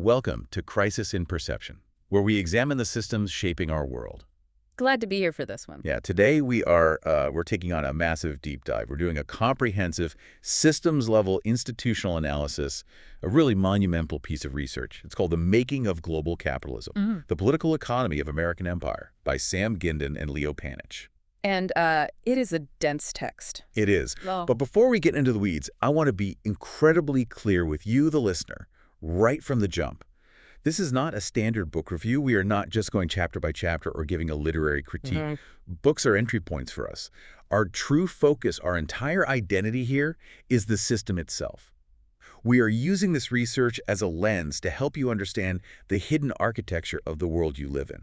Welcome to Crisis in Perception, where we examine the systems shaping our world. Glad to be here for this one. Yeah, today we're taking on a massive deep dive. We're doing a comprehensive systems-level institutional analysis, a really monumental piece of research. It's called The Making of Global Capitalism, The Political Economy of American Empire by Sam Gindin and Leo Panitch. And it is a dense text. It is. Oh. But before we get into the weeds, I want to be incredibly clear with you, the listener, right from the jump. This is not a standard book review. We are not just going chapter by chapter or giving a literary critique. Books are entry points for us. Our true focus, our entire identity here is the system itself. We are using this research as a lens to help you understand the hidden architecture of the world you live in.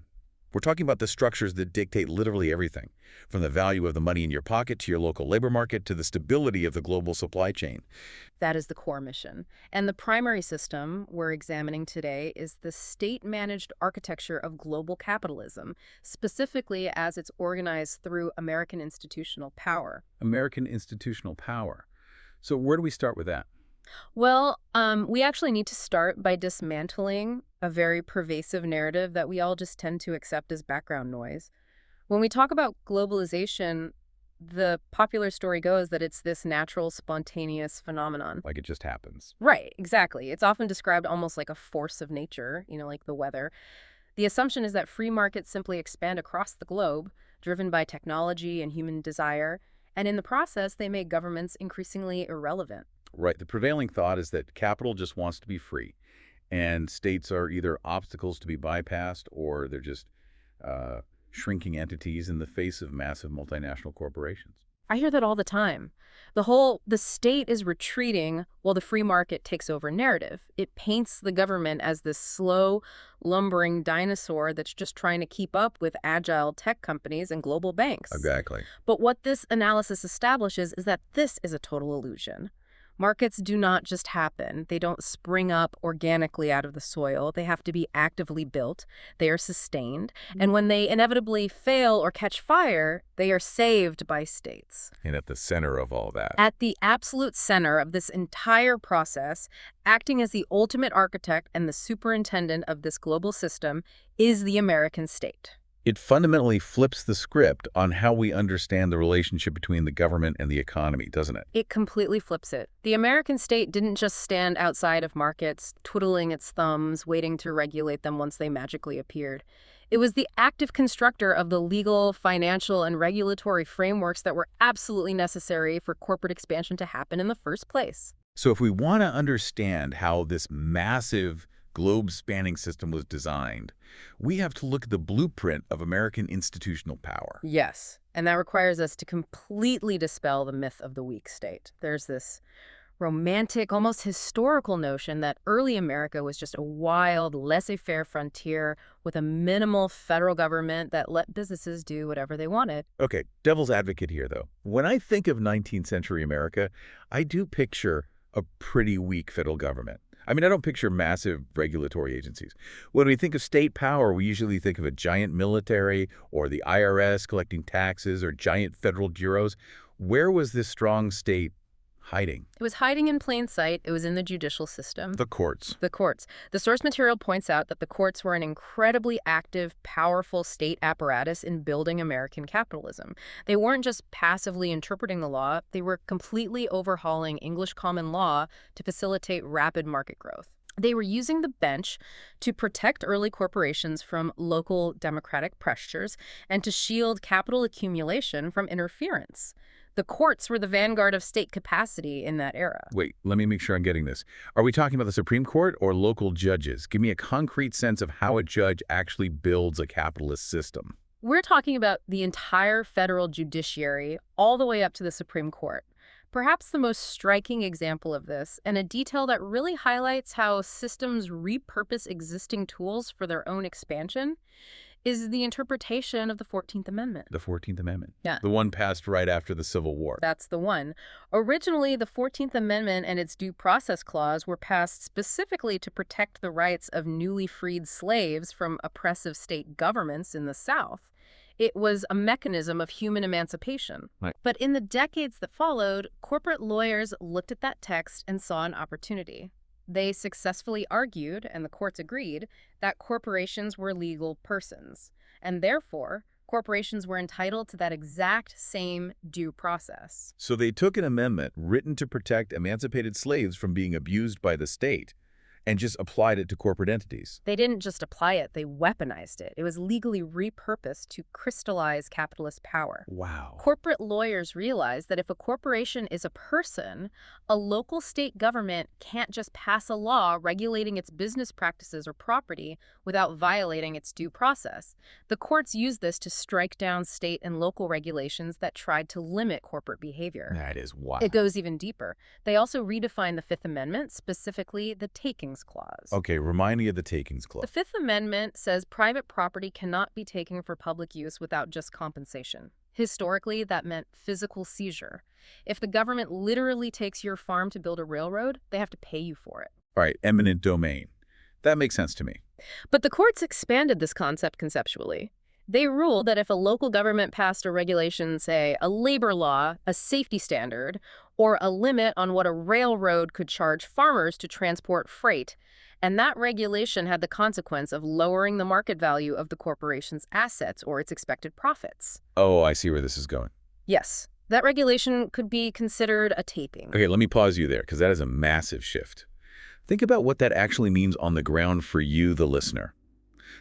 We're talking about the structures that dictate literally everything, from the value of the money in your pocket to your local labor market to the stability of the global supply chain. That is the core mission. And the primary system we're examining today is the state-managed architecture of global capitalism, specifically as it's organized through American institutional power. American institutional power. So where do we start with that? Well, we actually need to start by dismantling a very pervasive narrative that we all just tend to accept as background noise. When we talk about globalization, the popular story goes that it's this natural, spontaneous phenomenon. Like it just happens. Right, exactly. It's often described almost like a force of nature, like the weather. The assumption is that free markets simply expand across the globe, driven by technology and human desire, and in the process, they make governments increasingly irrelevant. Right. The prevailing thought is that capital just wants to be free, and states are either obstacles to be bypassed or they're just shrinking entities in the face of massive multinational corporations. I hear that all the time. The state is retreating while the free market takes over narrative. It paints the government as this slow, lumbering dinosaur that's just trying to keep up with agile tech companies and global banks. Exactly. But what this analysis establishes is that this is a total illusion. Markets do not just happen. They don't spring up organically out of the soil. They have to be actively built. They are sustained. And when they inevitably fail or catch fire, they are saved by states. And at the center of all that. At the absolute center of this entire process, acting as the ultimate architect and the superintendent of this global system, is the American state. It fundamentally flips the script on how we understand the relationship between the government and the economy, doesn't it? It completely flips it. The American state didn't just stand outside of markets, twiddling its thumbs, waiting to regulate them once they magically appeared. It was the active constructor of the legal, financial, and regulatory frameworks that were absolutely necessary for corporate expansion to happen in the first place. So if we want to understand how this massive globe-spanning system was designed, we have to look at the blueprint of American institutional power. Yes, and that requires us to completely dispel the myth of the weak state. There's this romantic, almost historical notion that early America was just a wild, laissez-faire frontier with a minimal federal government that let businesses do whatever they wanted. Okay, devil's advocate here, though. When I think of 19th century America, I do picture a pretty weak federal government. I mean, I don't picture massive regulatory agencies. When we think of state power, we usually think of a giant military or the IRS collecting taxes or giant federal bureaus. Where was this strong state hiding? It was hiding in plain sight. It was in the judicial system. The courts. The courts. The source material points out that the courts were an incredibly active, powerful state apparatus in building American capitalism. They weren't just passively interpreting the law, they were completely overhauling English common law to facilitate rapid market growth. They were using the bench to protect early corporations from local democratic pressures and to shield capital accumulation from interference. The courts were the vanguard of state capacity in that era. Wait, let me make sure I'm getting this. Are we talking about the Supreme Court or local judges? Give me a concrete sense of how a judge actually builds a capitalist system. We're talking about the entire federal judiciary, all the way up to the Supreme Court. Perhaps the most striking example of this, and a detail that really highlights how systems repurpose existing tools for their own expansion, is the interpretation of the 14th Amendment. The 14th Amendment? Yeah. The one passed right after the Civil War. That's the one. Originally, the 14th Amendment and its Due Process Clause were passed specifically to protect the rights of newly freed slaves from oppressive state governments in the South. It was a mechanism of human emancipation. Right. But in the decades that followed, corporate lawyers looked at that text and saw an opportunity. They successfully argued, and the courts agreed, that corporations were legal persons, and therefore, corporations were entitled to that exact same due process. So they took an amendment written to protect emancipated slaves from being abused by the state and just applied it to corporate entities. They didn't just apply it, they weaponized it. It was legally repurposed to crystallize capitalist power. Wow. Corporate lawyers realized that if a corporation is a person, a local state government can't just pass a law regulating its business practices or property without violating its due process. The courts used this to strike down state and local regulations that tried to limit corporate behavior. That is wild. It goes even deeper. They also redefined the Fifth Amendment, specifically the Takings Clause. Okay, remind me of the Takings Clause. The Fifth Amendment says private property cannot be taken for public use without just compensation. Historically, that meant physical seizure. If the government literally takes your farm to build a railroad, they have to pay you for it. All right, eminent domain. That makes sense to me. But the courts expanded this concept conceptually. They ruled that if a local government passed a regulation, say a labor law, a safety standard, or a limit on what a railroad could charge farmers to transport freight, and that regulation had the consequence of lowering the market value of the corporation's assets or its expected profits. Oh, I see where this is going. Yes, that regulation could be considered a taping. Okay, let me pause you there because that is a massive shift. Think about what that actually means on the ground for you, the listener.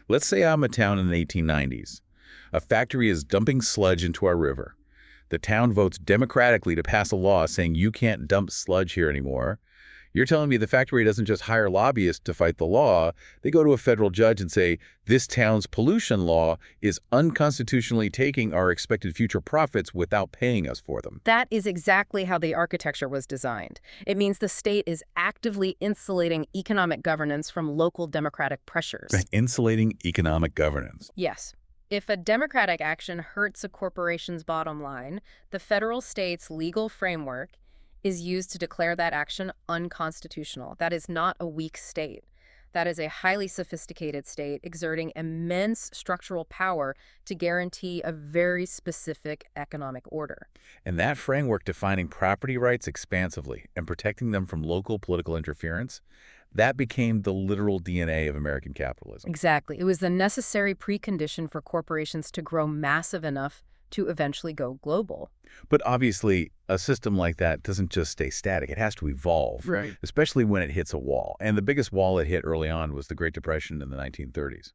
Let's say I'm a town in the 1890s. A factory is dumping sludge into our river. The town votes democratically to pass a law saying you can't dump sludge here anymore. You're telling me the factory doesn't just hire lobbyists to fight the law. They go to a federal judge and say, this town's pollution law is unconstitutionally taking our expected future profits without paying us for them. That is exactly how the architecture was designed. It means the state is actively insulating economic governance from local democratic pressures. Insulating economic governance. Yes. If a democratic action hurts a corporation's bottom line, the federal state's legal framework is used to declare that action unconstitutional. That is not a weak state. That is a highly sophisticated state exerting immense structural power to guarantee a very specific economic order. And that framework defining property rights expansively and protecting them from local political interference, that became the literal DNA of American capitalism. Exactly. It was the necessary precondition for corporations to grow massive enough to eventually go global. But obviously, a system like that doesn't just stay static. It has to evolve, Right. especially when it hits a wall. And the biggest wall it hit early on was the Great Depression in the 1930s.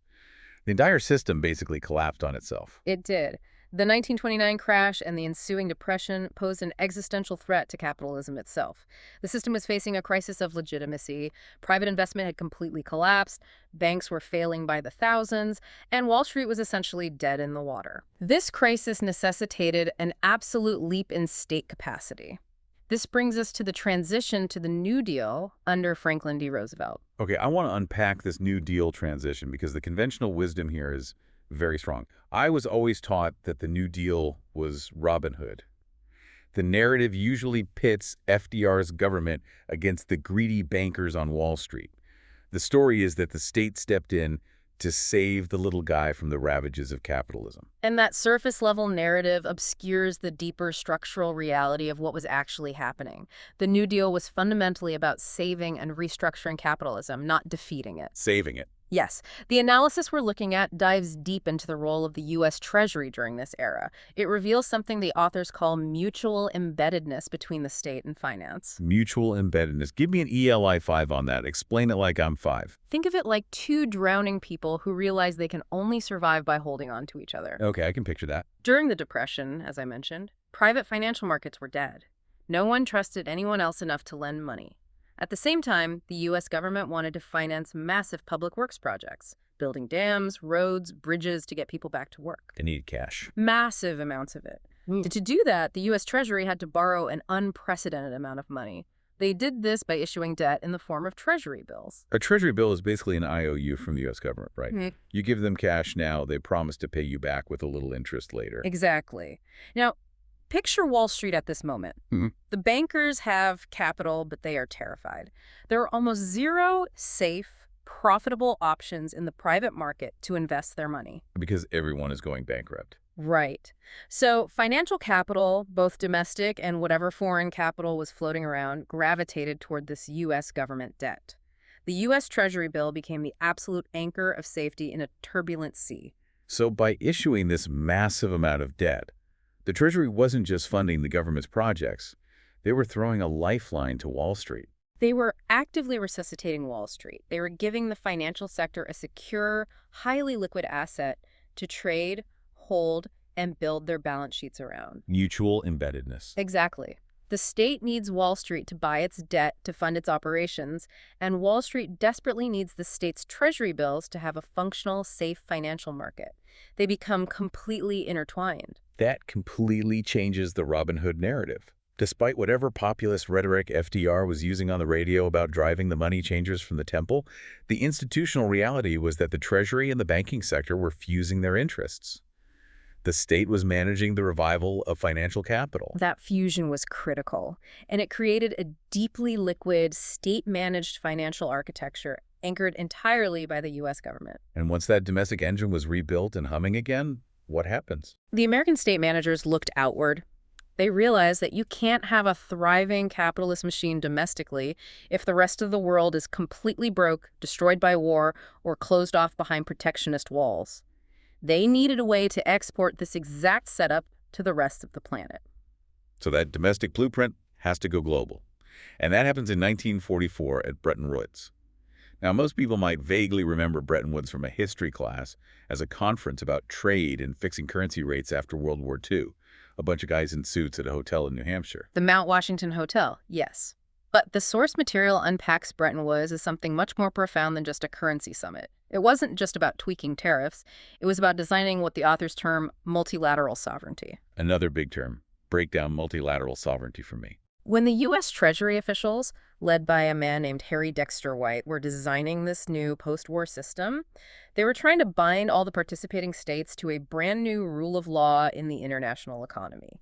The entire system basically collapsed on itself. It did. The 1929 crash and the ensuing depression posed an existential threat to capitalism itself. The system was facing a crisis of legitimacy. Private investment had completely collapsed, banks were failing by the thousands, and Wall Street was essentially dead in the water. This crisis necessitated an absolute leap in state capacity. This brings us to the transition to the New Deal under Franklin D. Roosevelt. Okay, I want to unpack this New Deal transition because the conventional wisdom here is very strong. I was always taught that the New Deal was Robin Hood. The narrative usually pits FDR's government against the greedy bankers on Wall Street. The story is that the state stepped in to save the little guy from the ravages of capitalism. And that surface-level narrative obscures the deeper structural reality of what was actually happening. The New Deal was fundamentally about saving and restructuring capitalism, not defeating it. Saving it. Yes, the analysis we're looking at dives deep into the role of the U.S. Treasury during this era. It reveals something the authors call mutual embeddedness between the state and finance. Mutual embeddedness. Give me an ELI 5 on that. Explain it like I'm 5. Think of it like two drowning people who realize they can only survive by holding on to each other. Okay, I can picture that. During the Depression, as I mentioned, private financial markets were dead. No one trusted anyone else enough to lend money. At the same time, the U.S. government wanted to finance massive public works projects, building dams, roads, bridges to get people back to work. They needed cash. Massive amounts of it. To do that, the U.S. Treasury had to borrow an unprecedented amount of money. They did this by issuing debt in the form of Treasury bills. A Treasury bill is basically an IOU from the U.S. government, right? Mm-hmm. You give them cash now, they promise to pay you back with a little interest later. Exactly. Now, picture Wall Street at this moment. Mm-hmm. The bankers have capital, but they are terrified. There are almost zero safe, profitable options in the private market to invest their money. Because everyone is going bankrupt. Right. So financial capital, both domestic and whatever foreign capital was floating around, gravitated toward this U.S. government debt. The U.S. Treasury bill became the absolute anchor of safety in a turbulent sea. So by issuing this massive amount of debt, the Treasury wasn't just funding the government's projects. They were throwing a lifeline to Wall Street. They were actively resuscitating Wall Street. They were giving the financial sector a secure, highly liquid asset to trade, hold, and build their balance sheets around. Mutual embeddedness. Exactly. The state needs Wall Street to buy its debt to fund its operations, and Wall Street desperately needs the state's treasury bills to have a functional, safe financial market. They become completely intertwined. That completely changes the Robin Hood narrative. Despite whatever populist rhetoric FDR was using on the radio about driving the money changers from the temple, the institutional reality was that the Treasury and the banking sector were fusing their interests. The state was managing the revival of financial capital. That fusion was critical, and it created a deeply liquid, state-managed financial architecture anchored entirely by the U.S. government. And once that domestic engine was rebuilt and humming again, what happens? The American state managers looked outward. They realized that you can't have a thriving capitalist machine domestically if the rest of the world is completely broke, destroyed by war, or closed off behind protectionist walls. They needed a way to export this exact setup to the rest of the planet. So that domestic blueprint has to go global. And that happens in 1944 at Bretton Woods. Now, most people might vaguely remember Bretton Woods from a history class as a conference about trade and fixing currency rates after World War II. A bunch of guys in suits at a hotel in New Hampshire. The Mount Washington Hotel, yes. But the source material unpacks Bretton Woods as something much more profound than just a currency summit. It wasn't just about tweaking tariffs. It was about designing what the authors term multilateral sovereignty. Another big term. Break down multilateral sovereignty for me. When the U.S. Treasury officials, led by a man named Harry Dexter White, were designing this new post-war system, they were trying to bind all the participating states to a brand new rule of law in the international economy.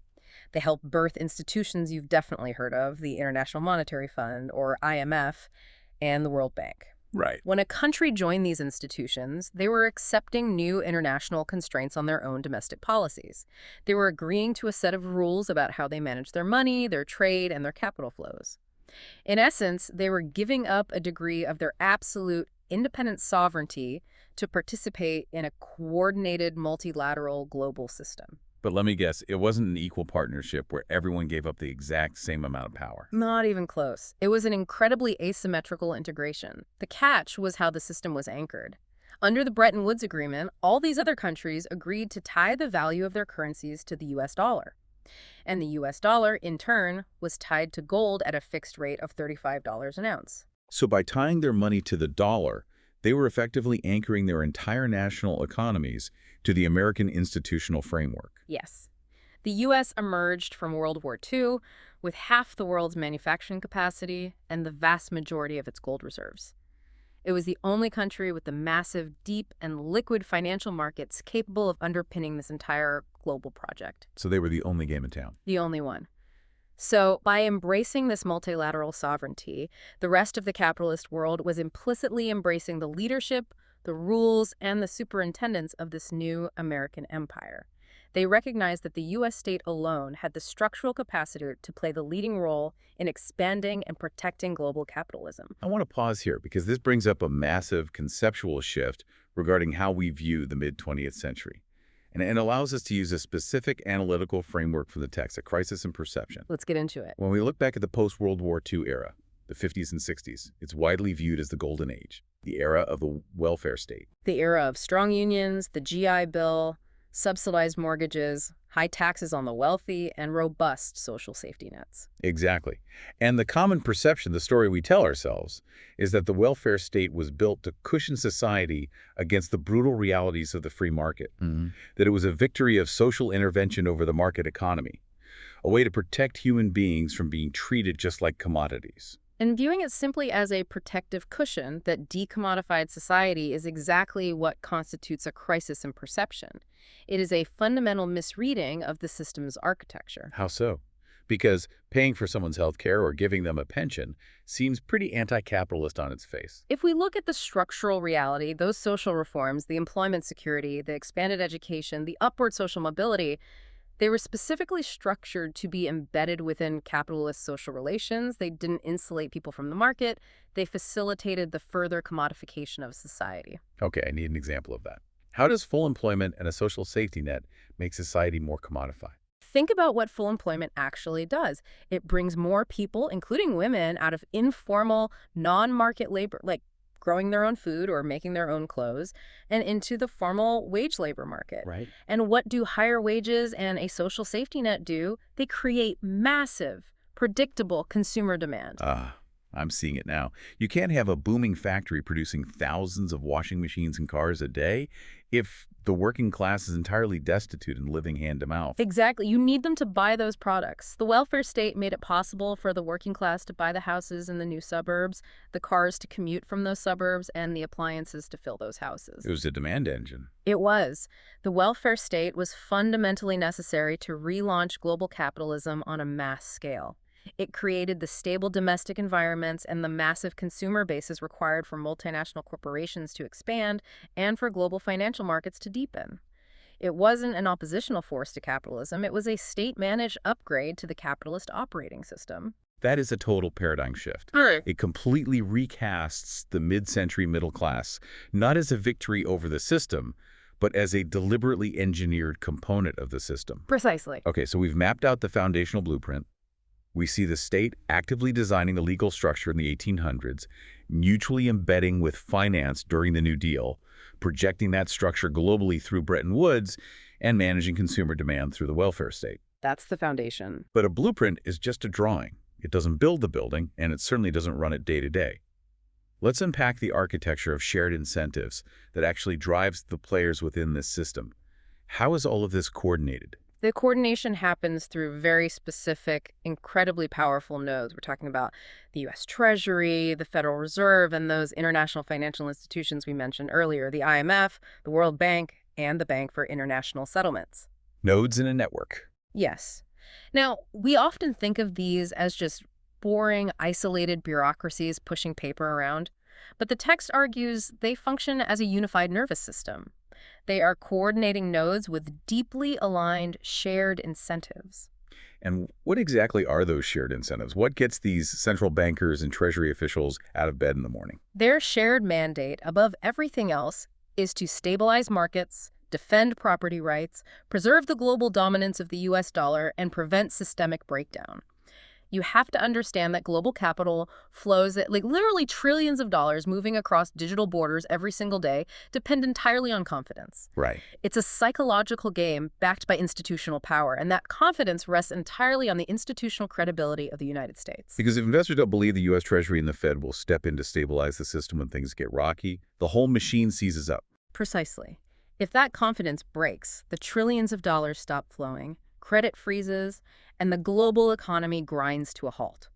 They helped birth institutions you've definitely heard of, the International Monetary Fund, or IMF, and the World Bank. Right. When a country joined these institutions, they were accepting new international constraints on their own domestic policies. They were agreeing to a set of rules about how they manage their money, their trade, and their capital flows. In essence, they were giving up a degree of their absolute independent sovereignty to participate in a coordinated multilateral global system. But let me guess, it wasn't an equal partnership where everyone gave up the exact same amount of power. Not even close. It was an incredibly asymmetrical integration. The catch was how the system was anchored. Under the Bretton Woods Agreement, all these other countries agreed to tie the value of their currencies to the U.S. dollar. And the U.S. dollar, in turn, was tied to gold at a fixed rate of $35 an ounce. So by tying their money to the dollar, they were effectively anchoring their entire national economies to the American institutional framework. Yes. The U.S. emerged from World War II with half the world's manufacturing capacity and the vast majority of its gold reserves. It was the only country with the massive, deep, and liquid financial markets capable of underpinning this entire global project. So they were the only game in town. The only one. So by embracing this multilateral sovereignty, the rest of the capitalist world was implicitly embracing the leadership, the rules, and the superintendence of this new American empire. They recognized that the U.S. state alone had the structural capacity to play the leading role in expanding and protecting global capitalism. I want to pause here because this brings up a massive conceptual shift regarding how we view the mid-20th century. And it allows us to use a specific analytical framework from the text, a crisis in perception. Let's get into it. When we look back at the post-World War II era, the 50s and 60s, it's widely viewed as the golden age, the era of the welfare state. The era of strong unions, the GI Bill, subsidized mortgages, high taxes on the wealthy, and robust social safety nets. Exactly. And the common perception, the story we tell ourselves, is that the welfare state was built to cushion society against the brutal realities of the free market, that it was a victory of social intervention over the market economy, a way to protect human beings from being treated just like commodities. And viewing it simply as a protective cushion that decommodified society is exactly what constitutes a crisis in perception. It is a fundamental misreading of the system's architecture. How so? because paying for someone's health care or giving them a pension seems pretty anti-capitalist on its face. If we look at the structural reality, those social reforms, the employment security, the expanded education, the upward social mobility, they were specifically structured to be embedded within capitalist social relations. They didn't insulate people from the market. They facilitated the further commodification of society. Okay, I need an example of that. How does full employment and a social safety net make society more commodified? Think about what full employment actually does. It brings more people, including women, out of informal, non-market labor, like growing their own food or making their own clothes, and into the formal wage labor market. Right. And what do higher wages and a social safety net do? They create massive, predictable consumer demand. I'm seeing it now. You can't have a booming factory producing thousands of washing machines and cars a day if the working class is entirely destitute and living hand to mouth. Exactly. You need them to buy those products. The welfare state made it possible for the working class to buy the houses in the new suburbs, the cars to commute from those suburbs, and the appliances to fill those houses. It was a demand engine. It was. The welfare state was fundamentally necessary to relaunch global capitalism on a mass scale. It created the stable domestic environments and the massive consumer bases required for multinational corporations to expand and for global financial markets to deepen. It wasn't an oppositional force to capitalism. It was a state-managed upgrade to the capitalist operating system. That is a total paradigm shift. Right. It completely recasts the mid-century middle class, not as a victory over the system, but as a deliberately engineered component of the system. Precisely. Okay, so we've mapped out the foundational blueprint. We see the state actively designing the legal structure in the 1800s, mutually embedding with finance during the New Deal, projecting that structure globally through Bretton Woods, and managing consumer demand through the welfare state. That's the foundation. But a blueprint is just a drawing. It doesn't build the building, and it certainly doesn't run it day to day. Let's unpack the architecture of shared incentives that actually drives the players within this system. How is all of this coordinated? The coordination happens through very specific, incredibly powerful nodes. We're talking about the U.S. Treasury, the Federal Reserve, and those international financial institutions we mentioned earlier, the IMF, the World Bank, and the Bank for International Settlements. Nodes in a network. Yes. Now, we often think of these as just boring, isolated bureaucracies pushing paper around, but the text argues they function as a unified nervous system. They are coordinating nodes with deeply aligned shared incentives. And what exactly are those shared incentives? What gets these central bankers and Treasury officials out of bed in the morning? Their shared mandate, above everything else, is to stabilize markets, defend property rights, preserve the global dominance of the U.S. dollar, and prevent systemic breakdown. You have to understand that global capital flows at literally trillions of dollars moving across digital borders every single day depend entirely on confidence. Right. It's a psychological game backed by institutional power, and that confidence rests entirely on the institutional credibility of the United States. Because if investors don't believe the U.S. Treasury and the Fed will step in to stabilize the system when things get rocky, the whole machine seizes up. Precisely. If that confidence breaks, the trillions of dollars stop flowing, credit freezes, and the global economy grinds to a halt.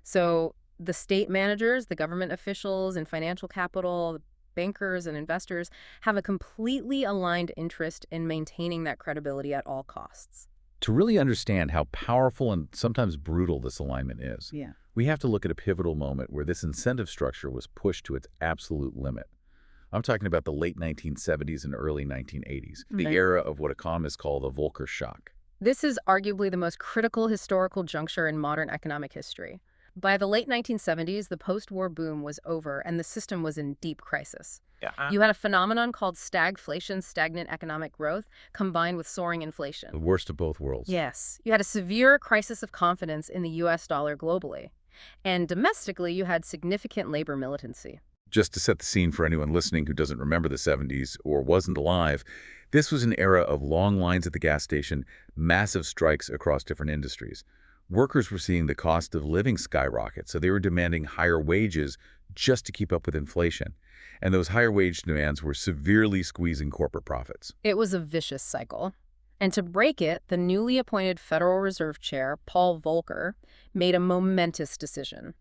So the state managers, the government officials and financial capital, the bankers and investors have a completely aligned interest in maintaining that credibility at all costs. To really understand how powerful and sometimes brutal this alignment is, we have to look at a pivotal moment where this incentive structure was pushed to its absolute limit. I'm talking about the late 1970s and early 1980s, the era of what economists call the Volcker shock. This is arguably the most critical historical juncture in modern economic history. By the late 1970s, the post-war boom was over and the system was in deep crisis. You had a phenomenon called stagflation, stagnant economic growth, combined with soaring inflation. The worst of both worlds. Yes. You had a severe crisis of confidence in the U.S. dollar globally. And domestically, you had significant labor militancy. Just to set the scene for anyone listening who doesn't remember the 70s or wasn't alive, this was an era of long lines at the gas station, massive strikes across different industries. Workers were seeing the cost of living skyrocket, so they were demanding higher wages just to keep up with inflation. And those higher wage demands were severely squeezing corporate profits. It was a vicious cycle. And to break it, the newly appointed Federal Reserve Chair, Paul Volcker, made a momentous decision.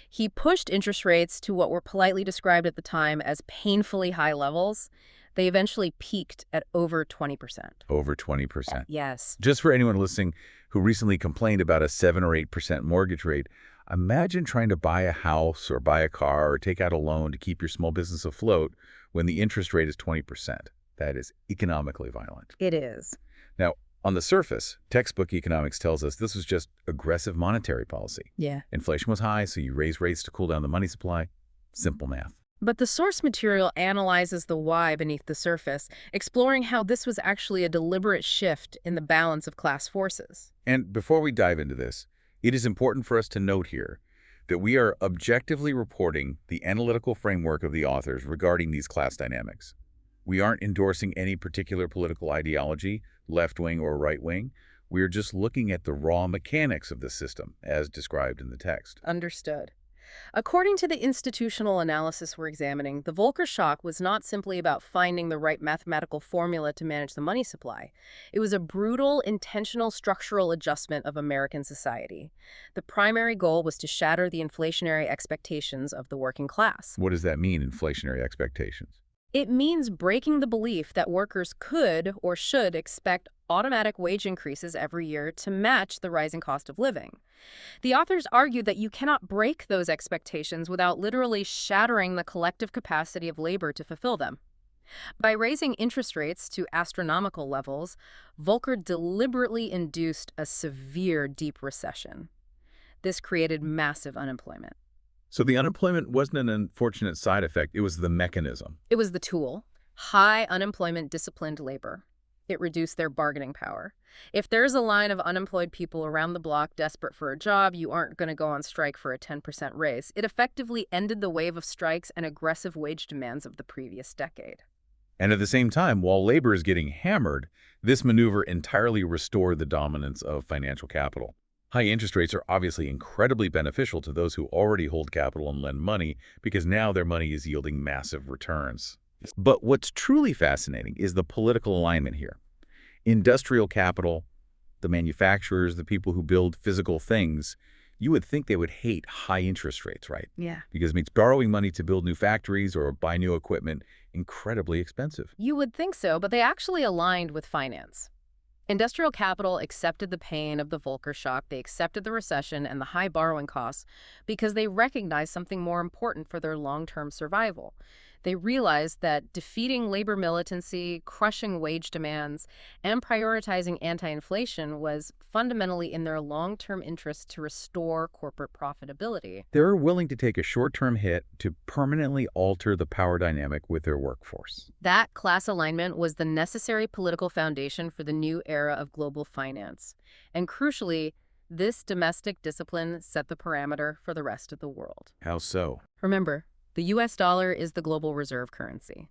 He pushed interest rates to what were politely described at the time as painfully high levels. They eventually peaked at over 20%. Over 20%. Yes. Just for anyone listening who recently complained about a 7 or 8% mortgage rate, imagine trying to buy a house or buy a car or take out a loan to keep your small business afloat when the interest rate is 20%. That is economically violent. It is. Now, on the surface, textbook economics tells us this was just aggressive monetary policy. Yeah. Inflation was high, so you raise rates to cool down the money supply. Simple math. But the source material analyzes the why beneath the surface, exploring how this was actually a deliberate shift in the balance of class forces. And before we dive into this, it is important for us to note here that we are objectively reporting the analytical framework of the authors regarding these class dynamics. We aren't endorsing any particular political ideology, left-wing or right-wing. We're just looking at the raw mechanics of the system, as described in the text. Understood. According to the institutional analysis we're examining, the Volcker shock was not simply about finding the right mathematical formula to manage the money supply. It was a brutal, intentional structural adjustment of American society. The primary goal was to shatter the inflationary expectations of the working class. What does that mean, inflationary expectations? It means breaking the belief that workers could or should expect automatic wage increases every year to match the rising cost of living. The authors argue that you cannot break those expectations without literally shattering the collective capacity of labor to fulfill them. By raising interest rates to astronomical levels, Volcker deliberately induced a severe deep recession. This created massive unemployment. So the unemployment wasn't an unfortunate side effect, it was the mechanism. It was the tool. High unemployment disciplined labor. It reduced their bargaining power. If there's a line of unemployed people around the block desperate for a job, you aren't going to go on strike for a 10% raise. It effectively ended the wave of strikes and aggressive wage demands of the previous decade. And at the same time, while labor is getting hammered, this maneuver entirely restored the dominance of financial capital. High interest rates are obviously incredibly beneficial to those who already hold capital and lend money because now their money is yielding massive returns. But what's truly fascinating is the political alignment here. Industrial capital, the manufacturers, the people who build physical things, you would think they would hate high interest rates, right? Yeah. Because it makes borrowing money to build new factories or buy new equipment incredibly expensive. You would think so, but they actually aligned with finance. Industrial capital accepted the pain of the Volcker shock, they accepted the recession and the high borrowing costs because they recognized something more important for their long-term survival. They realized that defeating labor militancy, crushing wage demands, and prioritizing anti-inflation was fundamentally in their long-term interest to restore corporate profitability. They're willing to take a short-term hit to permanently alter the power dynamic with their workforce. That class alignment was the necessary political foundation for the new era of global finance. And crucially, this domestic discipline set the parameter for the rest of the world. How so? Remember, the U.S. dollar is the global reserve currency.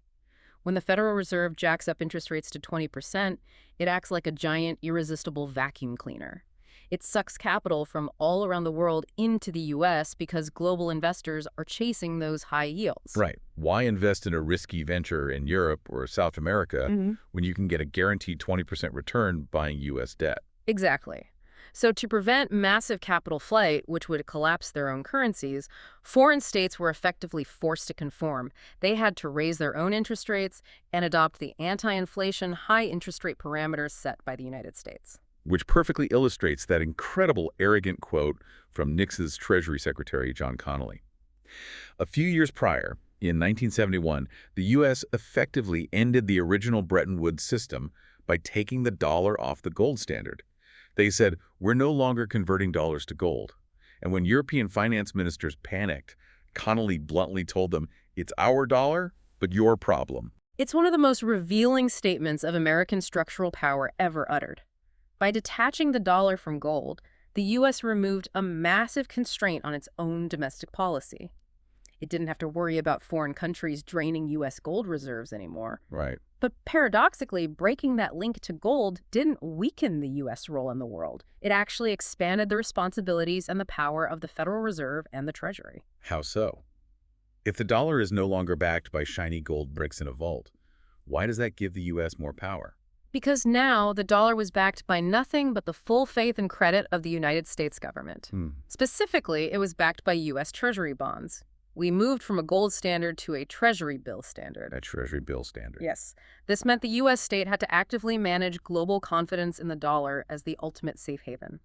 When the Federal Reserve jacks up interest rates to 20%, it acts like a giant, irresistible vacuum cleaner. It sucks capital from all around the world into the U.S. because global investors are chasing those high yields. Right. Why invest in a risky venture in Europe or South America when you can get a guaranteed 20% return buying U.S. debt? Exactly. So to prevent massive capital flight, which would collapse their own currencies, foreign states were effectively forced to conform. They had to raise their own interest rates and adopt the anti-inflation high interest rate parameters set by the United States. Which perfectly illustrates that incredible arrogant quote from Nixon's Treasury Secretary, John Connally. A few years prior, in 1971, the U.S. effectively ended the original Bretton Woods system by taking the dollar off the gold standard. They said, we're no longer converting dollars to gold. And when European finance ministers panicked, Connally bluntly told them, it's our dollar, but your problem. It's one of the most revealing statements of American structural power ever uttered. By detaching the dollar from gold, the U.S. removed a massive constraint on its own domestic policy. It didn't have to worry about foreign countries draining U.S. gold reserves anymore. Right. But paradoxically, breaking that link to gold didn't weaken the U.S. role in the world. It actually expanded the responsibilities and the power of the Federal Reserve and the Treasury. How so? If the dollar is no longer backed by shiny gold bricks in a vault, why does that give the U.S. more power? Because now the dollar was backed by nothing but the full faith and credit of the United States government. Specifically, it was backed by U.S. Treasury bonds. We moved from a gold standard to a Treasury bill standard. A Treasury bill standard. Yes. This meant the U.S. state had to actively manage global confidence in the dollar as the ultimate safe haven.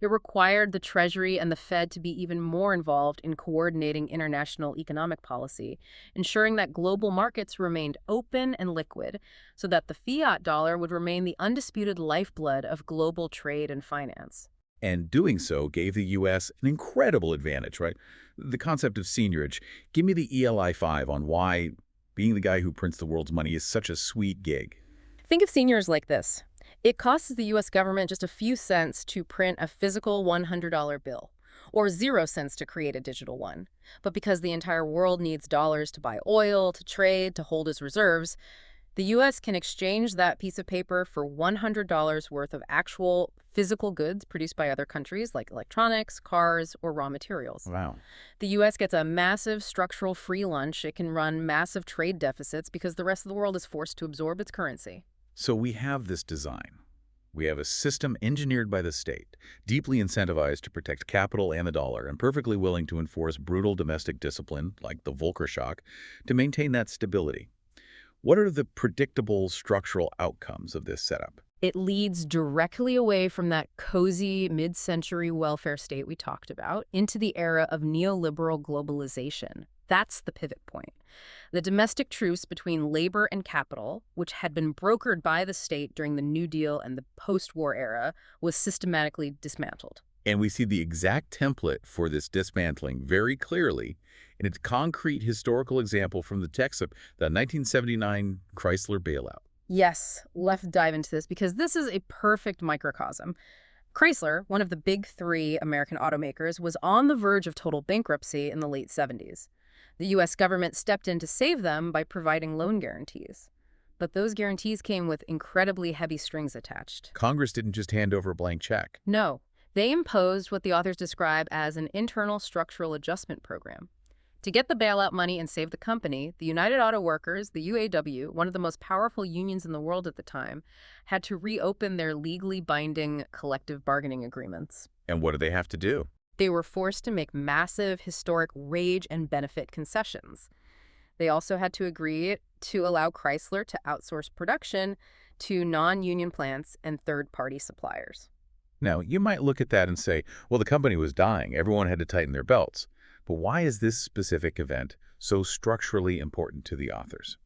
It required the Treasury and the Fed to be even more involved in coordinating international economic policy, ensuring that global markets remained open and liquid so that the fiat dollar would remain the undisputed lifeblood of global trade and finance. And doing so gave the U.S. an incredible advantage, right? The concept of seigniorage. Give me the ELI 5 on why being the guy who prints the world's money is such a sweet gig. Think of seniors like this. It costs the U.S. government just a few cents to print a physical $100 bill, or 0 cents to create a digital one. But because the entire world needs dollars to buy oil, to trade, to hold as reserves, the U.S. can exchange that piece of paper for $100 worth of actual physical goods produced by other countries like electronics, cars, or raw materials. Wow. The U.S. gets a massive structural free lunch. It can run massive trade deficits because the rest of the world is forced to absorb its currency. So we have this design. We have a system engineered by the state, deeply incentivized to protect capital and the dollar, and perfectly willing to enforce brutal domestic discipline, like the Volcker shock, to maintain that stability. What are the predictable structural outcomes of this setup? It leads directly away from that cozy mid-century welfare state we talked about into the era of neoliberal globalization. That's the pivot point. The domestic truce between labor and capital, which had been brokered by the state during the New Deal and the post-war era, was systematically dismantled. And we see the exact template for this dismantling very clearly in its concrete historical example from the text of the 1979 Chrysler bailout. Yes, let's dive into this because this is a perfect microcosm. Chrysler, one of the big three American automakers, was on the verge of total bankruptcy in the late 70s. The U.S. government stepped in to save them by providing loan guarantees. But those guarantees came with incredibly heavy strings attached. Congress didn't just hand over a blank check. No, they imposed what the authors describe as an internal structural adjustment program. To get the bailout money and save the company, the United Auto Workers, the UAW, one of the most powerful unions in the world at the time, had to reopen their legally binding collective bargaining agreements. And what do they have to do? They were forced to make massive historic wage and benefit concessions. They also had to agree to allow Chrysler to outsource production to non-union plants and third-party suppliers. Now, you might look at that and say, well, the company was dying. Everyone had to tighten their belts. But why is this specific event so structurally important to the authors?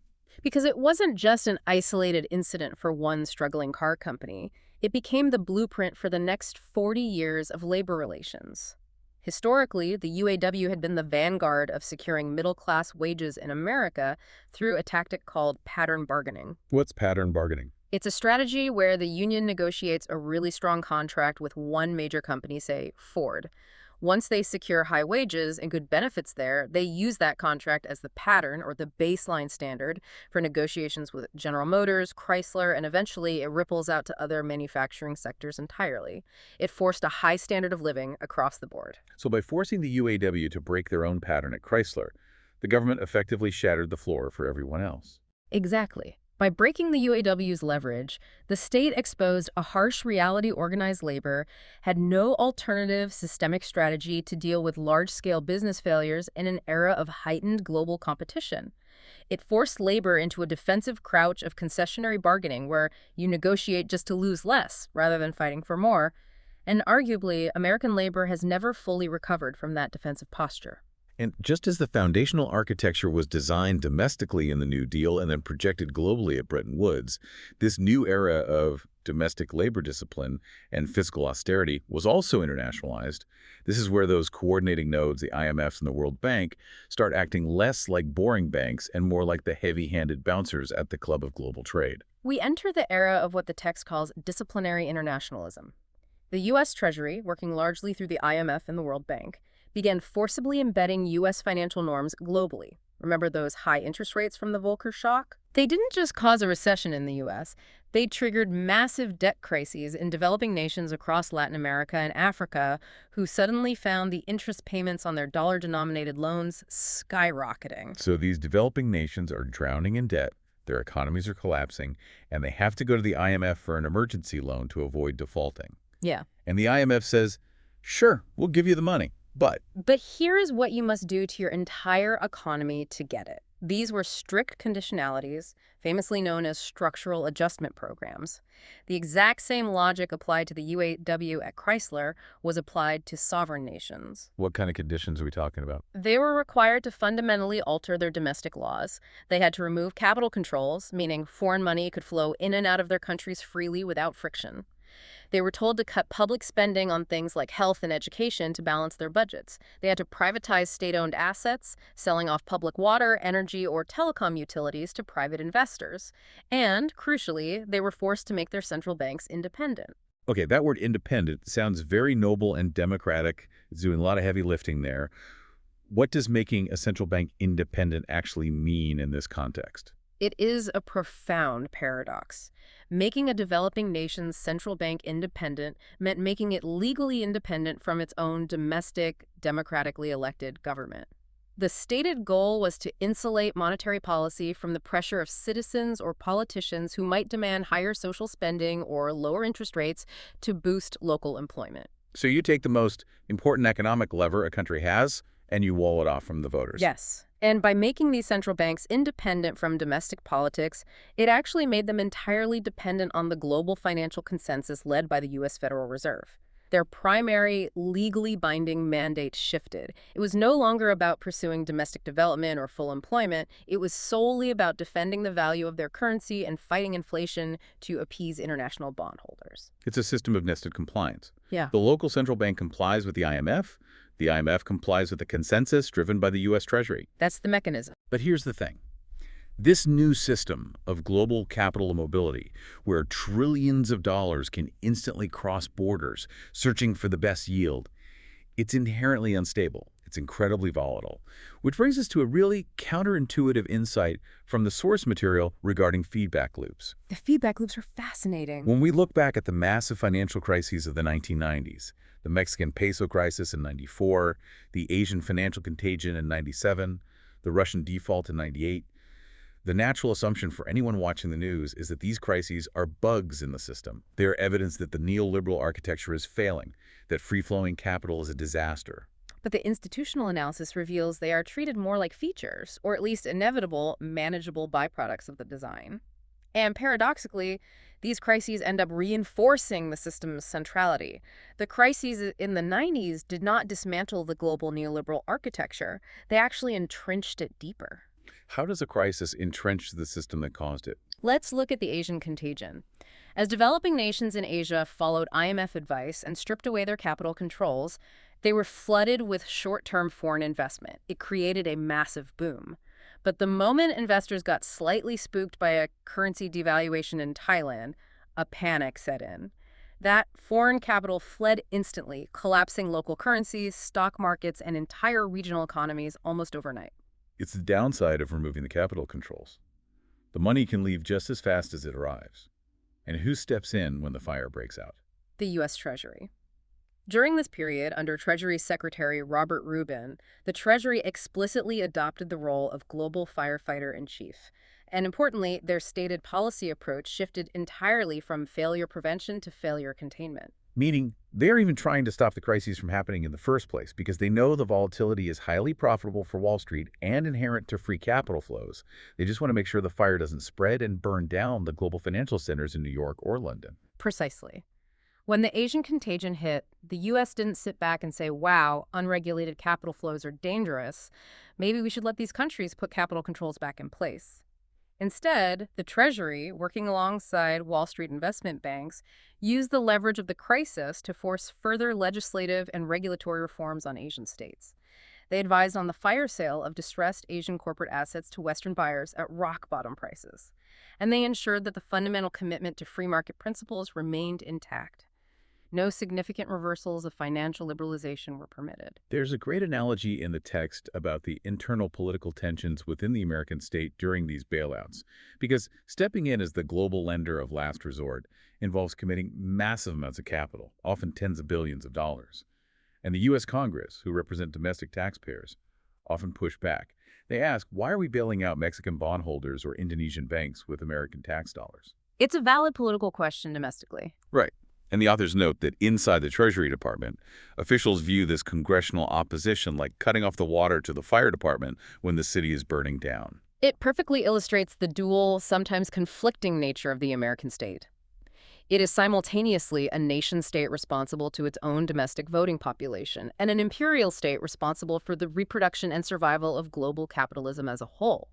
Because it wasn't just an isolated incident for one struggling car company. It became the blueprint for the next 40 years of labor relations. Historically, the UAW had been the vanguard of securing middle-class wages in America through a tactic called pattern bargaining. What's pattern bargaining? It's a strategy where the union negotiates a really strong contract with one major company, say Ford. Once they secure high wages and good benefits there, they use that contract as the pattern or the baseline standard for negotiations with General Motors, Chrysler, and eventually it ripples out to other manufacturing sectors entirely. It forced a high standard of living across the board. So by forcing the UAW to break their own pattern at Chrysler, the government effectively shattered the floor for everyone else. Exactly. By breaking the UAW's leverage, the state exposed a harsh reality organized labor had no alternative systemic strategy to deal with large-scale business failures in an era of heightened global competition. It forced labor into a defensive crouch of concessionary bargaining where you negotiate just to lose less rather than fighting for more, and arguably, American labor has never fully recovered from that defensive posture. And just as the foundational architecture was designed domestically in the New Deal and then projected globally at Bretton Woods, this new era of domestic labor discipline and fiscal austerity was also internationalized. This is where those coordinating nodes, the IMFs and the World Bank, start acting less like boring banks and more like the heavy-handed bouncers at the Club of Global Trade. We enter the era of what the text calls disciplinary internationalism. The U.S. Treasury, working largely through the IMF and the World Bank, began forcibly embedding U.S. financial norms globally. Remember those high interest rates from the Volcker shock? They didn't just cause a recession in the U.S., they triggered massive debt crises in developing nations across Latin America and Africa who suddenly found the interest payments on their dollar-denominated loans skyrocketing. So these developing nations are drowning in debt, their economies are collapsing, and they have to go to the IMF for an emergency loan to avoid defaulting. Yeah. And the IMF says, sure, we'll give you the money. But here is what you must do to your entire economy to get it. These were strict conditionalities, famously known as structural adjustment programs. The exact same logic applied to the UAW at Chrysler was applied to sovereign nations. What kind of conditions are we talking about? They were required to fundamentally alter their domestic laws. They had to remove capital controls, meaning foreign money could flow in and out of their countries freely without friction. They were told to cut public spending on things like health and education to balance their budgets. They had to privatize state-owned assets, selling off public water, energy, or telecom utilities to private investors. And, crucially, they were forced to make their central banks independent. Okay, that word independent sounds very noble and democratic. It's doing a lot of heavy lifting there. What does making a central bank independent actually mean in this context? It is a profound paradox. Making a developing nation's central bank independent meant making it legally independent from its own domestic, democratically elected government. The stated goal was to insulate monetary policy from the pressure of citizens or politicians who might demand higher social spending or lower interest rates to boost local employment. So you take the most important economic lever a country has, and you wall it off from the voters. Yes. And by making these central banks independent from domestic politics, it actually made them entirely dependent on the global financial consensus led by the U.S. Federal Reserve. Their primary, legally binding mandate shifted. It was no longer about pursuing domestic development or full employment. It was solely about defending the value of their currency and fighting inflation to appease international bondholders. It's a system of nested compliance. Yeah. The local central bank complies with the IMF. The IMF complies with the consensus driven by the U.S. Treasury. That's the mechanism. But here's the thing. This new system of global capital mobility, where trillions of dollars can instantly cross borders, searching for the best yield, it's inherently unstable. It's incredibly volatile. Which brings us to a really counterintuitive insight from the source material regarding feedback loops. The feedback loops are fascinating. When we look back at the massive financial crises of the 1990s, the Mexican peso crisis in '94, the Asian financial contagion in '97, the Russian default in '98, the natural assumption for anyone watching the news is that these crises are bugs in the system. They are evidence that the neoliberal architecture is failing, that free-flowing capital is a disaster. But the institutional analysis reveals they are treated more like features, or at least inevitable, manageable byproducts of the design. And paradoxically, these crises end up reinforcing the system's centrality. The crises in the 90s did not dismantle the global neoliberal architecture. They actually entrenched it deeper. How does a crisis entrench the system that caused it? Let's look at the Asian contagion. As developing nations in Asia followed IMF advice and stripped away their capital controls, they were flooded with short-term foreign investment. It created a massive boom. But the moment investors got slightly spooked by a currency devaluation in Thailand, a panic set in. That foreign capital fled instantly, collapsing local currencies, stock markets, and entire regional economies almost overnight. It's the downside of removing the capital controls. The money can leave just as fast as it arrives. And who steps in when the fire breaks out? The U.S. Treasury. During this period, under Treasury Secretary Robert Rubin, the Treasury explicitly adopted the role of global firefighter-in-chief. And importantly, their stated policy approach shifted entirely from failure prevention to failure containment. Meaning, they're even trying to stop the crises from happening in the first place because they know the volatility is highly profitable for Wall Street and inherent to free capital flows. They just want to make sure the fire doesn't spread and burn down the global financial centers in New York or London. Precisely. When the Asian contagion hit, the U.S. didn't sit back and say, wow, unregulated capital flows are dangerous. Maybe we should let these countries put capital controls back in place. Instead, the Treasury, working alongside Wall Street investment banks, used the leverage of the crisis to force further legislative and regulatory reforms on Asian states. They advised on the fire sale of distressed Asian corporate assets to Western buyers at rock-bottom prices. And they ensured that the fundamental commitment to free market principles remained intact. No significant reversals of financial liberalization were permitted. There's a great analogy in the text about the internal political tensions within the American state during these bailouts, because stepping in as the global lender of last resort involves committing massive amounts of capital, often tens of billions of dollars. And the U.S. Congress, who represent domestic taxpayers, often push back. They ask, why are we bailing out Mexican bondholders or Indonesian banks with American tax dollars? It's a valid political question domestically. Right. And the authors note that inside the Treasury Department, officials view this congressional opposition like cutting off the water to the fire department when the city is burning down. It perfectly illustrates the dual, sometimes conflicting nature of the American state. It is simultaneously a nation-state responsible to its own domestic voting population and an imperial state responsible for the reproduction and survival of global capitalism as a whole.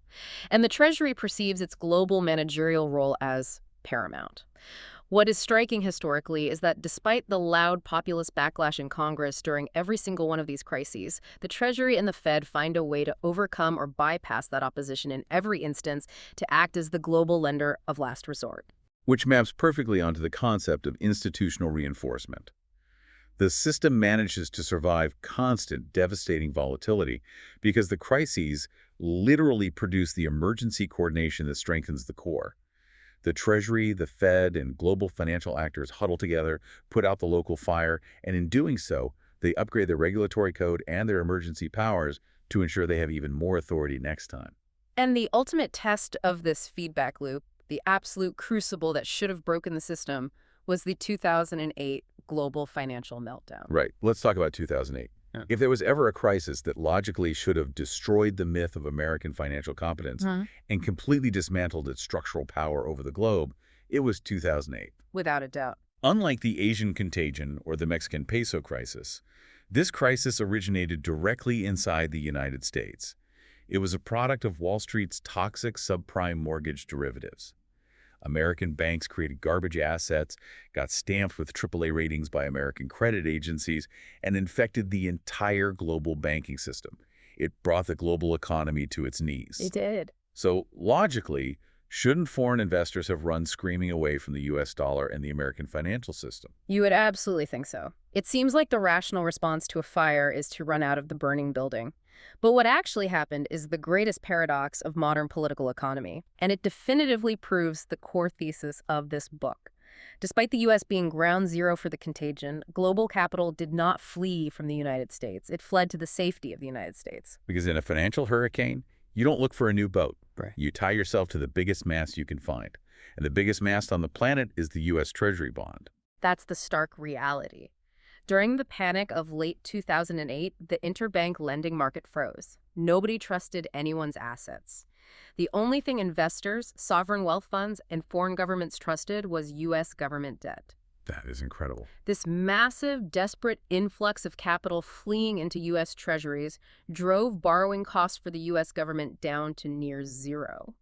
And the Treasury perceives its global managerial role as paramount. What is striking historically is that despite the loud populist backlash in Congress during every single one of these crises, the Treasury and the Fed find a way to overcome or bypass that opposition in every instance to act as the global lender of last resort. Which maps perfectly onto the concept of institutional reinforcement. The system manages to survive constant, devastating volatility because the crises literally produce the emergency coordination that strengthens the core. The Treasury, the Fed, and global financial actors huddle together, put out the local fire, and in doing so, they upgrade their regulatory code and their emergency powers to ensure they have even more authority next time. And the ultimate test of this feedback loop, the absolute crucible that should have broken the system, was the 2008 global financial meltdown. Right. Let's talk about 2008. Yeah. If there was ever a crisis that logically should have destroyed the myth of American financial competence and completely dismantled its structural power over the globe, it was 2008. Without a doubt. Unlike the Asian contagion or the Mexican peso crisis, this crisis originated directly inside the United States. It was a product of Wall Street's toxic subprime mortgage derivatives. American banks created garbage assets, got stamped with AAA ratings by American credit agencies, and infected the entire global banking system. It brought the global economy to its knees. It did. So, logically, shouldn't foreign investors have run screaming away from the U.S. dollar and the American financial system? You would absolutely think so. It seems like the rational response to a fire is to run out of the burning building. But what actually happened is the greatest paradox of modern political economy, and it definitively proves the core thesis of this book. Despite the U.S. being ground zero for the contagion, global capital did not flee from the United States. It fled to the safety of the United States. Because in a financial hurricane, you don't look for a new boat. Right. You tie yourself to the biggest mast you can find. And the biggest mast on the planet is the U.S. Treasury bond. That's the stark reality. During the panic of late 2008, the interbank lending market froze. Nobody trusted anyone's assets. The only thing investors, sovereign wealth funds, and foreign governments trusted was U.S. government debt. That is incredible. This massive, desperate influx of capital fleeing into U.S. treasuries drove borrowing costs for the U.S. government down to near zero.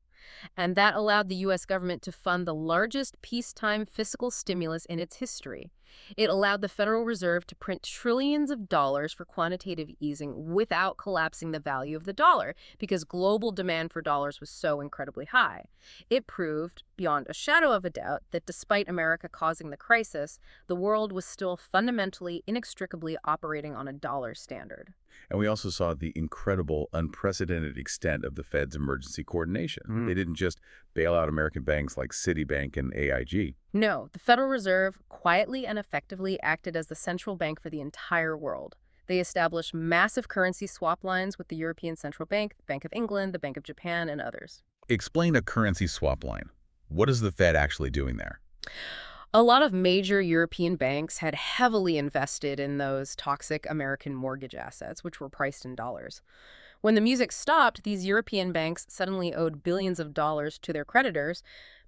And that allowed the U.S. government to fund the largest peacetime fiscal stimulus in its history. It allowed the Federal Reserve to print trillions of dollars for quantitative easing without collapsing the value of the dollar because global demand for dollars was so incredibly high. It proved, beyond a shadow of a doubt, that despite America causing the crisis, the world was still fundamentally, inextricably operating on a dollar standard. And we also saw the incredible, unprecedented extent of the Fed's emergency coordination. They didn't just bail out American banks like Citibank and AIG. No, the Federal Reserve quietly and effectively acted as the central bank for the entire world. They established massive currency swap lines with the European Central Bank, the Bank of England, the Bank of Japan, and others. Explain a currency swap line. What is the Fed actually doing there? A lot of major European banks had heavily invested in those toxic American mortgage assets, which were priced in dollars. When the music stopped, these European banks suddenly owed billions of dollars to their creditors,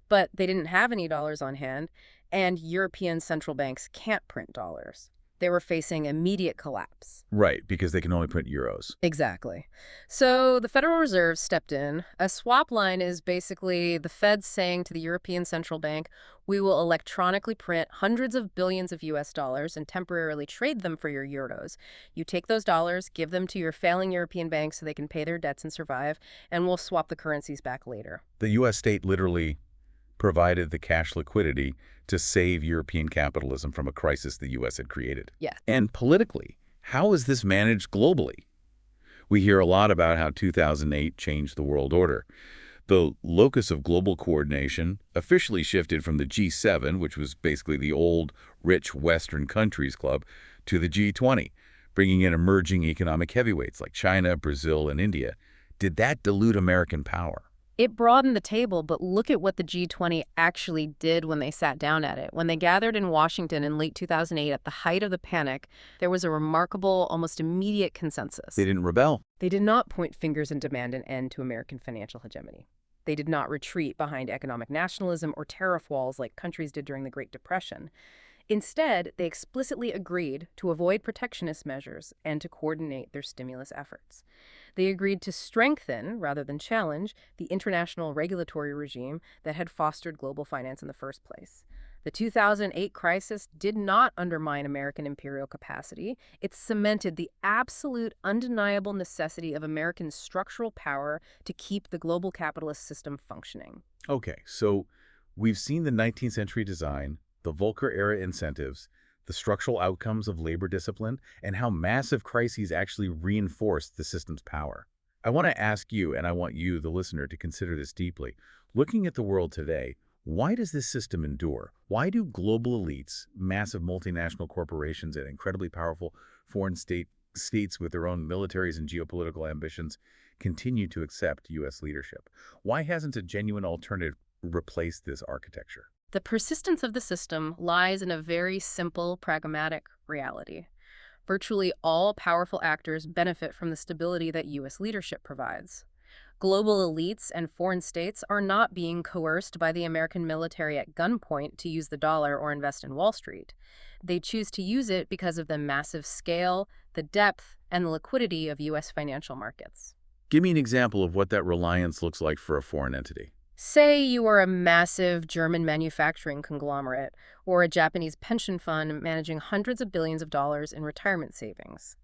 but they didn't have any dollars on hand, and European central banks can't print dollars. They were facing immediate collapse. Right, because they can only print euros. Exactly. So the Federal Reserve stepped in. A swap line is basically the Fed saying to the European Central Bank, we will electronically print hundreds of billions of US dollars and temporarily trade them for your euros. You take those dollars, give them to your failing European banks so they can pay their debts and survive, and we'll swap the currencies back later. The U.S. state literally provided the cash liquidity to save European capitalism from a crisis the U.S. had created. Yes. And politically, how is this managed globally? We hear a lot about how 2008 changed the world order. The locus of global coordination officially shifted from the G7, which was basically the old, rich Western countries club, to the G20, bringing in emerging economic heavyweights like China, Brazil, and India. Did that dilute American power? It broadened the table, but look at what the G20 actually did when they sat down at it. When they gathered in Washington in late 2008 at the height of the panic, there was a remarkable, almost immediate They consensus. didn't rebel. They did not point fingers and demand an end to American financial hegemony. They did not retreat behind economic nationalism or tariff walls like countries did during the Great Depression. Instead, they explicitly agreed to avoid protectionist measures and to coordinate their stimulus efforts. They agreed to strengthen, rather than challenge, the international regulatory regime that had fostered global finance in the first place. The 2008 crisis did not undermine American imperial capacity. It cemented the absolute, undeniable necessity of American structural power to keep the global capitalist system functioning. Okay, so we've seen the 19th century design, the Volcker-era incentives, the structural outcomes of labor discipline, and how massive crises actually reinforced the system's power. I want to ask you, and I want you, the listener, to consider this deeply. Looking at the world today, why does this system endure? Why do global elites, massive multinational corporations, and incredibly powerful foreign states with their own militaries and geopolitical ambitions continue to accept U.S. leadership? Why hasn't a genuine alternative replaced this architecture? The persistence of the system lies in a very simple, pragmatic reality. Virtually all powerful actors benefit from the stability that U.S. leadership provides. Global elites and foreign states are not being coerced by the American military at gunpoint to use the dollar or invest in Wall Street. They choose to use it because of the massive scale, the depth, and the liquidity of U.S. financial markets. Give me an example of what that reliance looks like for a foreign entity. Say you are a massive German manufacturing conglomerate or a Japanese pension fund managing hundreds of billions of dollars in retirement savings.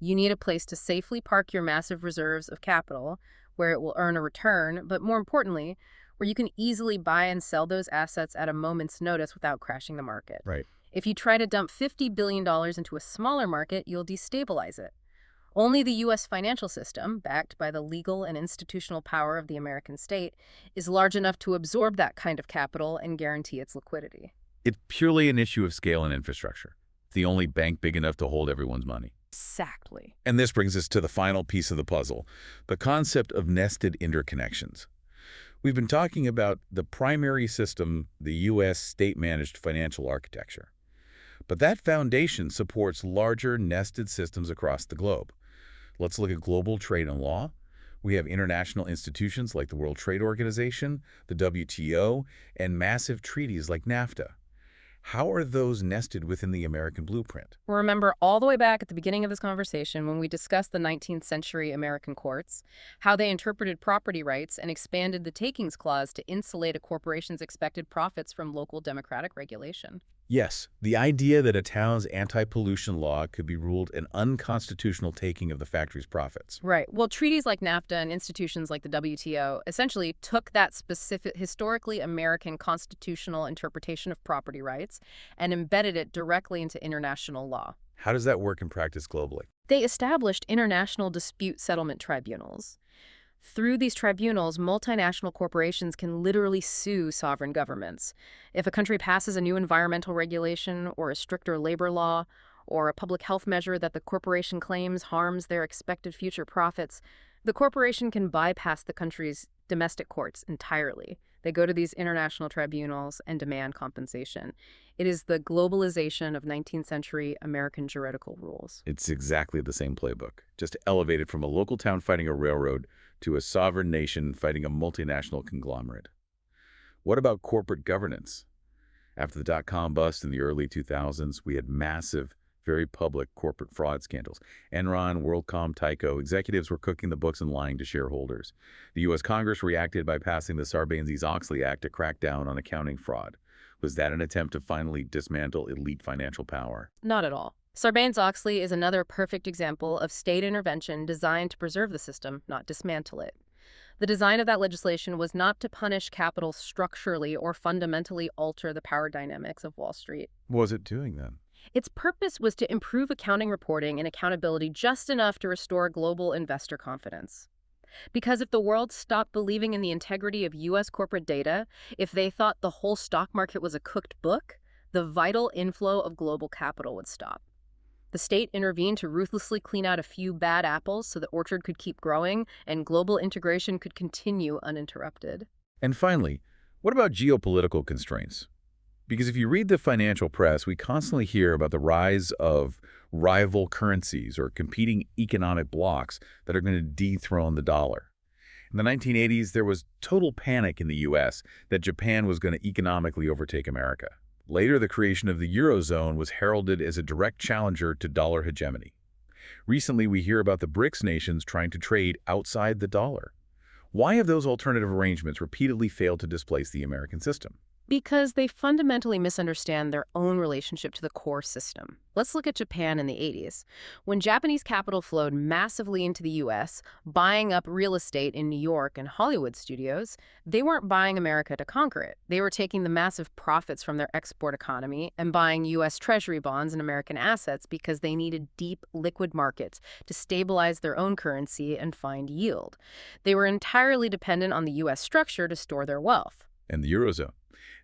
You need a place to safely park your massive reserves of capital where it will earn a return, but more importantly, where you can easily buy and sell those assets at a moment's notice without crashing the market. Right. If you try to dump $50 billion into a smaller market, you'll destabilize it. Only the U.S. financial system, backed by the legal and institutional power of the American state, is large enough to absorb that kind of capital and guarantee its liquidity. It's purely an issue of scale and infrastructure. The only bank big enough to hold everyone's money. Exactly. And this brings us to the final piece of the puzzle, the concept of nested interconnections. We've been talking about the primary system, the U.S. state-managed financial architecture. But that foundation supports larger nested systems across the globe. Let's look at global trade and law. We have international institutions like the World Trade Organization, the WTO, and massive treaties like NAFTA. How are those nested within the American blueprint? Remember all the way back at the beginning of this conversation when we discussed the 19th century American courts, how they interpreted property rights and expanded the takings clause to insulate a corporation's expected profits from local democratic regulation. Yes, the idea that a town's anti-pollution law could be ruled an unconstitutional taking of the factory's profits. Right. Well, treaties like NAFTA and institutions like the WTO essentially took that specific historically American constitutional interpretation of property rights and embedded it directly into international law. How does that work in practice globally? They established international dispute settlement tribunals. Through these tribunals, multinational corporations can literally sue sovereign governments. If a country passes a new environmental regulation or a stricter labor law or a public health measure that the corporation claims harms their expected future profits, the corporation can bypass the country's domestic courts entirely. They go to these international tribunals and demand compensation. It is the globalization of 19th century American juridical rules. It's exactly the same playbook, just elevated from a local town fighting a railroad to a sovereign nation fighting a multinational conglomerate. What about corporate governance? After the dot-com bust in the early 2000s, we had massive, very public corporate fraud scandals. Enron, WorldCom, Tyco, executives were cooking the books and lying to shareholders. The U.S. Congress reacted by passing the Sarbanes-Oxley Act to crack down on accounting fraud. Was that an attempt to finally dismantle elite financial power? Not at all. Sarbanes-Oxley is another perfect example of state intervention designed to preserve the system, not dismantle it. The design of that legislation was not to punish capital structurally or fundamentally alter the power dynamics of Wall Street. What was it doing then? Its purpose was to improve accounting reporting and accountability just enough to restore global investor confidence. Because if the world stopped believing in the integrity of U.S. corporate data, if they thought the whole stock market was a cooked book, the vital inflow of global capital would stop. The state intervened to ruthlessly clean out a few bad apples so the orchard could keep growing and global integration could continue uninterrupted. And finally, what about geopolitical constraints? Because if you read the financial press, we constantly hear about the rise of rival currencies or competing economic blocs that are going to dethrone the dollar. In the 1980s, there was total panic in the U.S. that Japan was going to economically overtake America. Later, the creation of the Eurozone was heralded as a direct challenger to dollar hegemony. Recently, we hear about the BRICS nations trying to trade outside the dollar. Why have those alternative arrangements repeatedly failed to displace the American system? Because they fundamentally misunderstand their own relationship to the core system. Let's look at Japan in the 80s. When Japanese capital flowed massively into the U.S., buying up real estate in New York and Hollywood studios, they weren't buying America to conquer it. They were taking the massive profits from their export economy and buying U.S. Treasury bonds and American assets because they needed deep, liquid markets to stabilize their own currency and find yield. They were entirely dependent on the U.S. structure to store their wealth. And the Eurozone.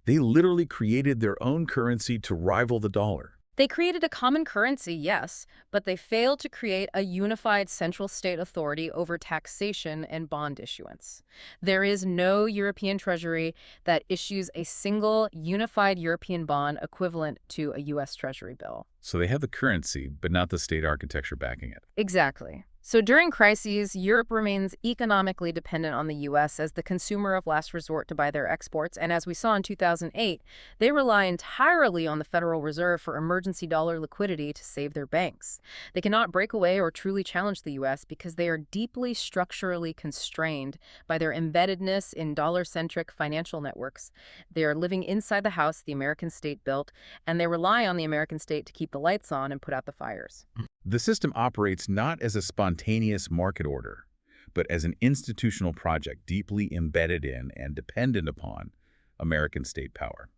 They literally created their own currency to rival the dollar. They created a common currency, yes, but they failed to create a unified central state authority over taxation and bond issuance. There is no European Treasury that issues a single unified European bond equivalent to a U.S. Treasury bill. So they have the currency, but not the state architecture backing it. Exactly. So during crises, Europe remains economically dependent on the U.S. as the consumer of last resort to buy their exports, and as we saw in 2008, they rely entirely on the Federal Reserve for emergency dollar liquidity to save their banks. They cannot break away or truly challenge the U.S. because they are deeply structurally constrained by their embeddedness in dollar-centric financial networks. They are living inside the house the American state built, and they rely on the American state to keep the lights on and put out the fires. The system operates not as a spontaneous market order, but as an institutional project deeply embedded in and dependent upon American state power.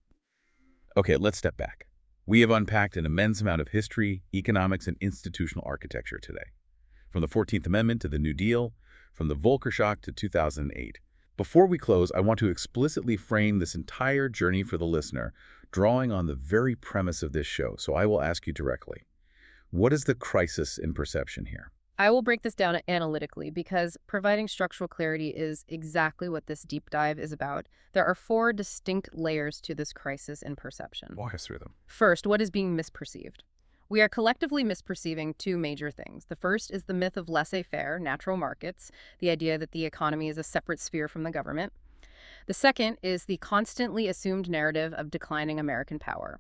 Okay, let's step back. We have unpacked an immense amount of history, economics, and institutional architecture today. From the 14th Amendment to the New Deal, from the Volcker shock to 2008. Before we close, I want to explicitly frame this entire journey for the listener, drawing on the very premise of this show, so I will ask you directly. What is the crisis in perception here? I will break this down analytically because providing structural clarity is exactly what this deep dive is about. There are 4 distinct layers to this crisis in perception. Walk us through them. First, what is being misperceived? We are collectively misperceiving 2 major things. The first is the myth of laissez-faire, natural markets, the idea that the economy is a separate sphere from the government. The second is the constantly assumed narrative of declining American power.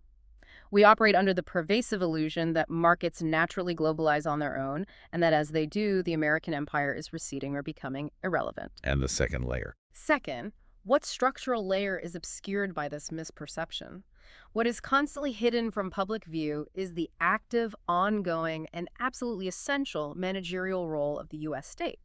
We operate under the pervasive illusion that markets naturally globalize on their own, and that as they do, the American empire is receding or becoming irrelevant. And the second layer. Second, what structural layer is obscured by this misperception? What is constantly hidden from public view is the active, ongoing, and absolutely essential managerial role of the U.S. state.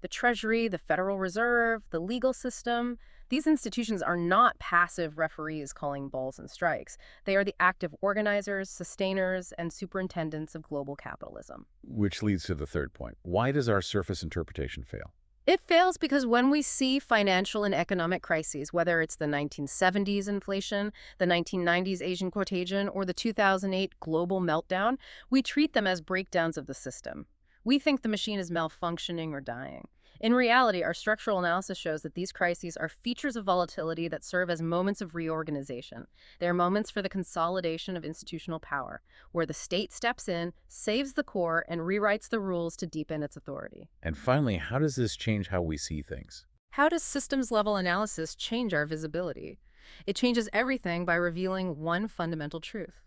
The Treasury, the Federal Reserve, the legal system. These institutions are not passive referees calling balls and strikes. They are the active organizers, sustainers, and superintendents of global capitalism. Which leads to the third point. Why does our surface interpretation fail? It fails because when we see financial and economic crises, whether it's the 1970s inflation, the 1990s Asian contagion, or the 2008 global meltdown, we treat them as breakdowns of the system. We think the machine is malfunctioning or dying. In reality, our structural analysis shows that these crises are features of volatility that serve as moments of reorganization. They are moments for the consolidation of institutional power, where the state steps in, saves the core, and rewrites the rules to deepen its authority. And finally, how does this change how we see things? How does systems-level analysis change our visibility? It changes everything by revealing one fundamental truth.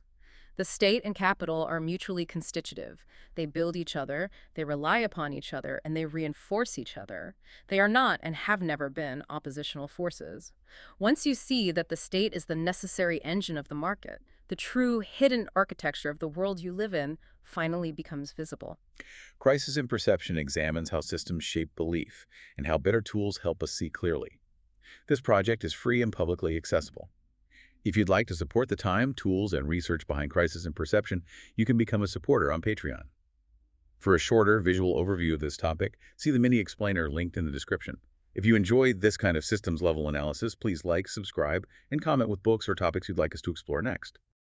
The state and capital are mutually constitutive. They build each other, they rely upon each other, and they reinforce each other. They are not and have never been oppositional forces. Once you see that the state is the necessary engine of the market, the true hidden architecture of the world you live in finally becomes visible. Crisis in Perception examines how systems shape belief and how better tools help us see clearly. This project is free and publicly accessible. If you'd like to support the time, tools, and research behind Crisis in Perception, you can become a supporter on Patreon. For a shorter visual overview of this topic, see the mini explainer linked in the description. If you enjoyed this kind of systems-level analysis, please like, subscribe, and comment with books or topics you'd like us to explore next.